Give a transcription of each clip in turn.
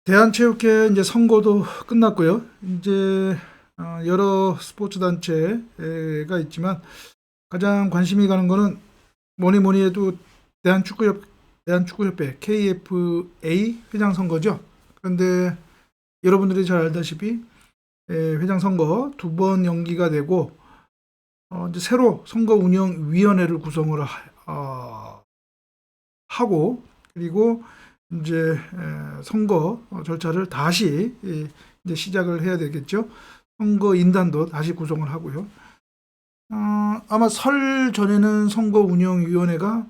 대한체육회 이제 선거도 끝났고요. 이제 여러 스포츠 단체가 있지만 가장 관심이 가는 거는 뭐니 뭐니 해도 대한축구협회 KFA 회장 선거죠. 그런데 여러분들이 잘 알다시피 회장 선거 두 번 연기가 되고 이제 새로 선거운영위원회를 구성을 하고 그리고 이제 선거 절차를 다시 이제 시작을 해야 되겠죠. 선거인단도 다시 구성을 하고요. 아마 설 전에는 선거운영위원회가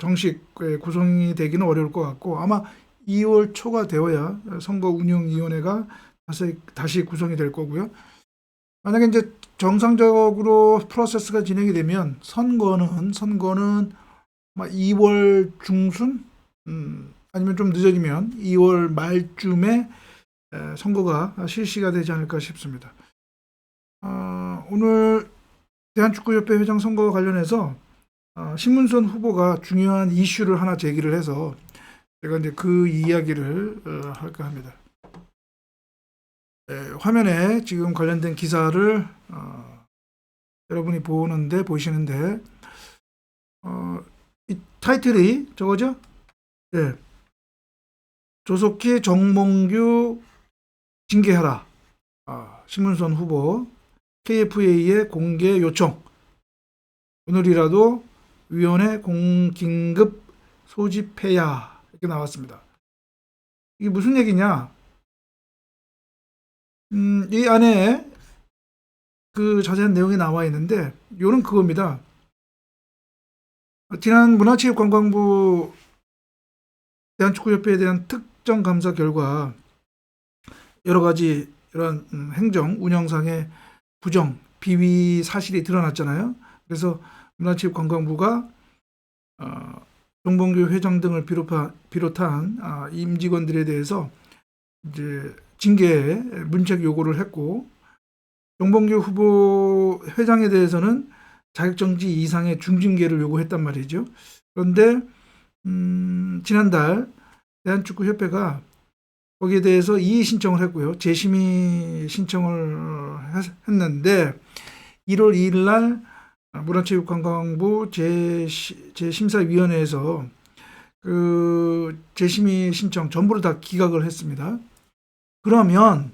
정식 구성이 되기는 어려울 것 같고 아마 2월 초가 되어야 선거운영위원회가 다시 구성이 될 거고요. 만약에 이제 정상적으로 프로세스가 진행이 되면 선거는 아마 2월 중순 아니면 좀 늦어지면 2월 말쯤에 선거가 실시가 되지 않을까 싶습니다. 오늘 대한축구협회 회장 선거와 관련해서 신문선 후보가 중요한 이슈를 하나 제기를 해서 제가 이제 그 이야기를 할까 합니다. 화면에 지금 관련된 기사를 여러분이 보시는데 이 타이틀이 저거죠? 네. 조속히 정몽규 징계하라. 신문선 후보 KFA의 공개 요청. 오늘이라도 위원회 긴급 소집해야. 이렇게 나왔습니다. 이게 무슨 얘기냐? 이 안에 그 자세한 내용이 나와 있는데, 요는 그겁니다. 지난 문화체육관광부 대한축구협회에 대한 특정 감사 결과 여러 가지 이런 행정 운영상의 부정, 비위 사실이 드러났잖아요. 그래서 문화체육관광부가 정봉규 회장 등을 비롯한 임직원들에 대해서 이제 징계 문책 요구를 했고, 정봉규 후보 회장에 대해서는 자격정지 이상의 중징계를 요구했단 말이죠. 그런데 지난달 대한축구협회가 거기에 대해서 이의 신청을 했고요. 재심의 신청을 했는데 1월 2일 날 문화체육관광부 재심사위원회에서 그 재심의 신청 전부를 다 기각을 했습니다. 그러면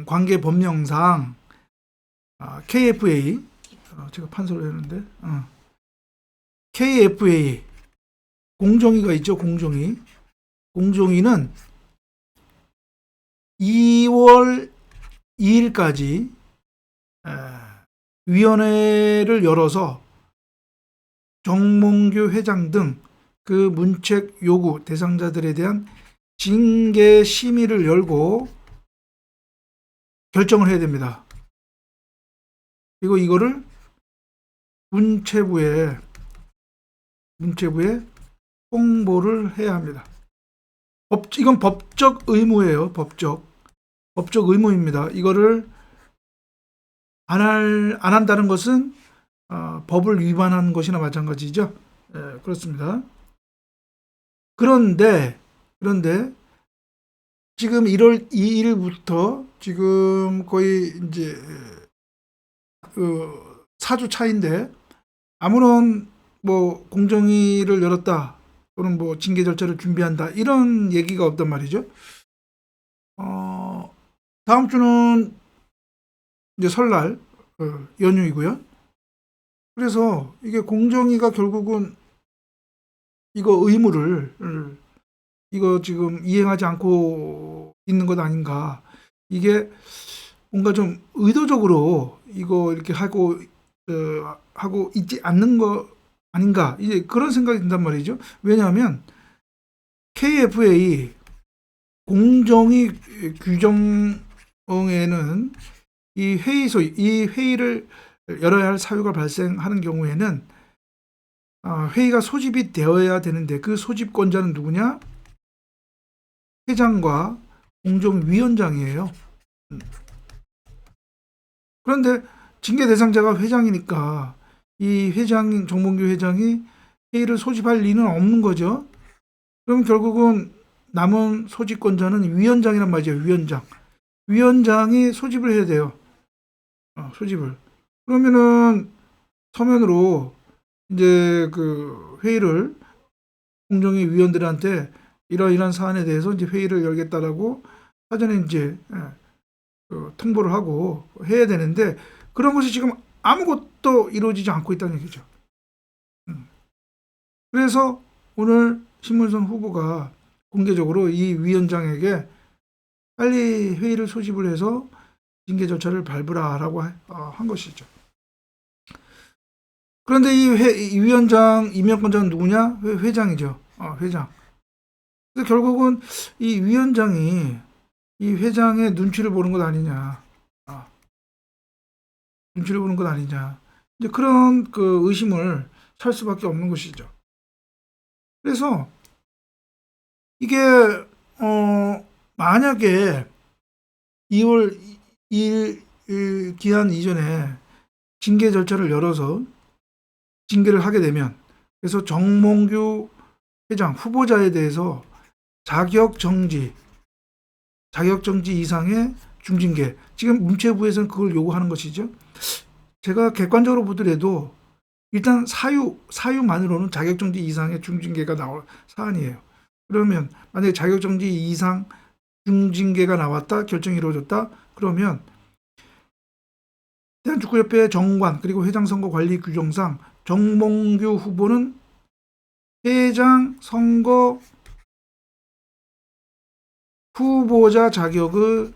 관계법령상 KFA 제가 판서를 했는데 KFA 공정위가 있죠. 공정위는 2월 2일까지 위원회를 열어서 정몽규 회장 등 그 문책 요구 대상자들에 대한 징계 심의를 열고 결정을 해야 됩니다. 그리고 이거를 문체부에 홍보를 해야 합니다. 이건 법적 의무예요. 법적 의무입니다. 이거를 안 한다는 것은 법을 위반한 것이나 마찬가지죠. 그렇습니다. 그런데 지금 1월 2일부터 지금 거의 이제 4주 차인데 아무런 뭐 공정위를 열었다 또는 뭐 징계 절차를 준비한다 이런 얘기가 없단 말이죠. 다음 주는 이제 설날 연휴이고요. 그래서 이게 공정위가 결국은 이거 의무를 이거 지금 이행하지 않고 있는 것 아닌가. 이게 뭔가 좀 의도적으로 이거 이렇게 하고 있지 않는 거 아닌가. 이제 그런 생각이 든단 말이죠. 왜냐하면 KFA 공정위 규정에는 이 회의를 열어야 할 사유가 발생하는 경우에는 회의가 소집이 되어야 되는데 그 소집권자는 누구냐? 회장과 공정위원장이에요. 그런데 징계 대상자가 회장이니까 이 정몽규 회장이 회의를 소집할 리는 없는 거죠. 그럼 결국은 남은 소집권자는 위원장이란 말이죠. 위원장. 위원장이 소집을 해야 돼요. 소집을. 그러면은 서면으로 이제 그 회의를 공정위 위원들한테 이러이러한 사안에 대해서 이제 회의를 열겠다라고 사전에 이제 통보를 하고 해야 되는데 그런 것이 지금 아무것도 이루어지지 않고 있다는 얘기죠. 그래서 오늘 신문선 후보가 공개적으로 이 위원장에게 빨리 회의를 소집을 해서 징계 절차를 밟으라라고 한 것이죠. 그런데 이 위원장 임명권자는 누구냐? 회장이죠. 회장. 그래서 결국은 이 위원장이 이 회장의 눈치를 보는 것 아니냐. 눈치를 보는 것 아니냐. 이제 그런 그 의심을 살 수밖에 없는 것이죠. 그래서 이게 만약에 2월 2일 기한 이전에 징계 절차를 열어서 징계를 하게 되면 그래서 정몽규 회장 후보자에 대해서 자격 정지 이상의 중징계. 지금 문체부에서는 그걸 요구하는 것이죠. 제가 객관적으로 보더라도 일단 사유만으로는 자격 정지 이상의 중징계가 나올 사안이에요. 그러면 만약에 자격 정지 이상 중징계가 나왔다, 결정이 이루어졌다, 그러면 대한축구협회 정관 그리고 회장 선거 관리 규정상 정몽규 후보는 회장 선거 후보자 자격이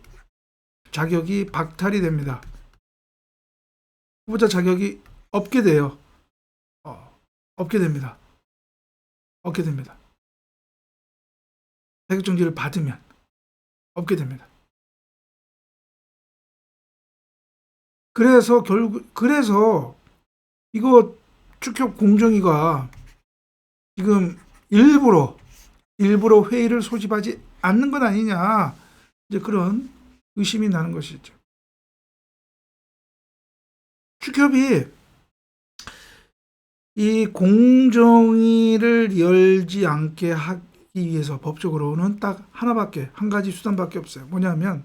박탈이 됩니다. 후보자 자격이 없게 돼요. 없게 됩니다. 없게 됩니다. 자격정지를 받으면 없게 됩니다. 그래서 이거 축협 공정위가 지금 일부러 회의를 소집하지 않는 것 아니냐, 이제 그런 의심이 나는 것이죠. 축협이 이 공정위를 열지 않게 하기 위해서 법적으로는 딱 한 가지 수단밖에 없어요. 뭐냐면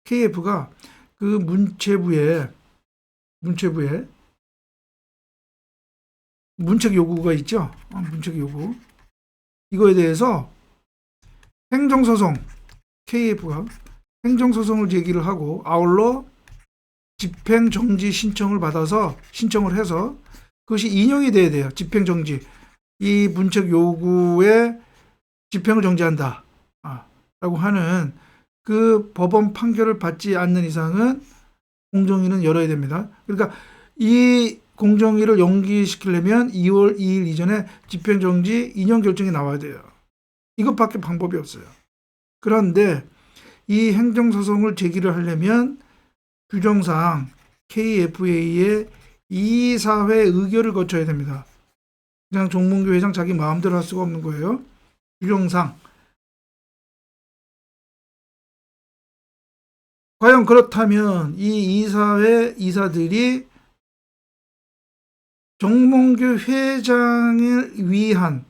KF가 그 문체부에 문책 요구가 있죠. 문책 요구. 이거에 대해서 행정소송, KF가 행정소송을 제기를 하고 아울러 집행정지 신청을 해서 그것이 인용이 돼야 돼요. 집행정지. 이 문책 요구에 집행을 정지한다. 라고 하는 그 법원 판결을 받지 않는 이상은 공정위는 열어야 됩니다. 그러니까 이 공정위를 연기시키려면 2월 2일 이전에 집행정지 인용 결정이 나와야 돼요. 이것밖에 방법이 없어요. 그런데 이 행정소송을 제기를 하려면 규정상 KFA의 이사회 의결을 거쳐야 됩니다. 그냥 정몽규 회장 자기 마음대로 할 수가 없는 거예요. 규정상. 과연 그렇다면 이 이사회 이사들이 정몽규 회장을 위한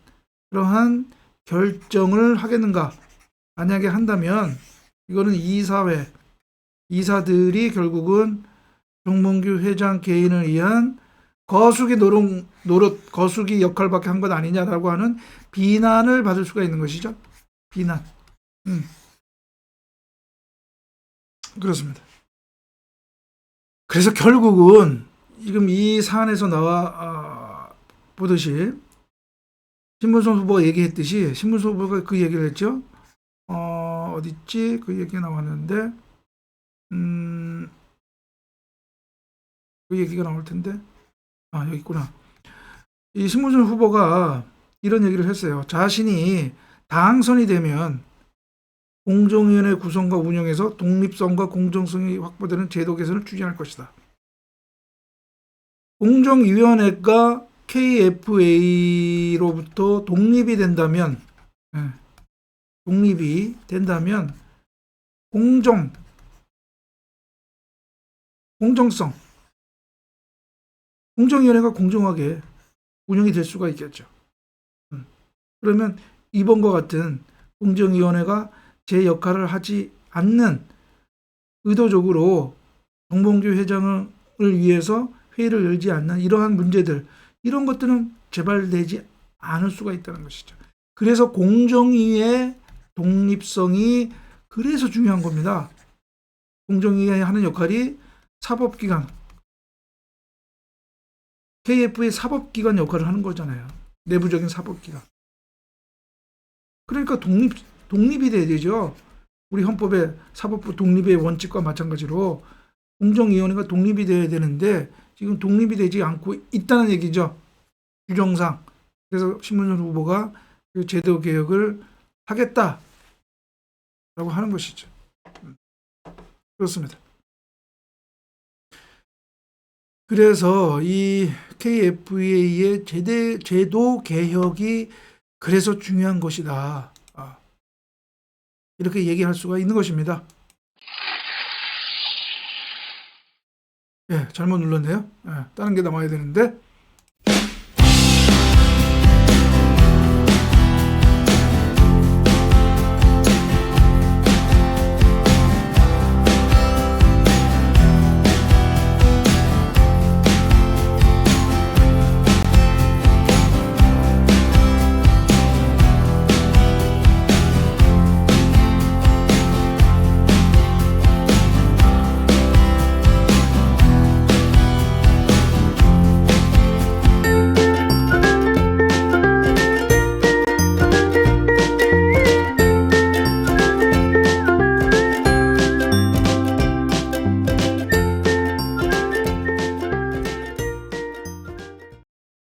그러한 결정을 하겠는가? 만약에 한다면 이거는 이사들이 결국은 정몽규 회장 개인을 위한 거수기 거수기 역할밖에 한 것 아니냐라고 하는 비난을 받을 수가 있는 것이죠. 비난. 그렇습니다. 그래서 결국은 지금 이 사안에서 나와 보듯이 신문선 후보가 얘기했듯이 신문선 후보가 그 얘기를 했죠. 어딨지? 그 얘기가 나왔는데 그 얘기가 나올 텐데 여기 있구나. 이 신문선 후보가 이런 얘기를 했어요. 자신이 당선이 되면 공정위원회 구성과 운영에서 독립성과 공정성이 확보되는 제도 개선을 추진할 것이다. 공정위원회가 KFA로부터 독립이 된다면 공정성, 공정위원회가 공정하게 운영이 될 수가 있겠죠. 그러면 이번과 같은 공정위원회가 제 역할을 하지 않는 의도적으로 정봉주 회장을 위해서 회의를 열지 않는 이러한 문제들, 이런 것들은 재발되지 않을 수가 있다는 것이죠. 그래서 공정위의 독립성이 그래서 중요한 겁니다. 공정위가 하는 역할이 사법기관, KF의 사법기관 역할을 하는 거잖아요. 내부적인 사법기관. 그러니까 독립이 돼야 되죠. 우리 헌법의 사법부 독립의 원칙과 마찬가지로 공정위원회가 독립이 돼야 되는데 지금 독립이 되지 않고 있다는 얘기죠. 규정상. 그래서 신문선 후보가 그 제도 개혁을 하겠다라고 하는 것이죠. 그렇습니다. 그래서 이 KFA의 제도 개혁이 그래서 중요한 것이다. 이렇게 얘기할 수가 있는 것입니다. 예, 잘못 눌렀네요. 예, 다른 게 남아야 되는데.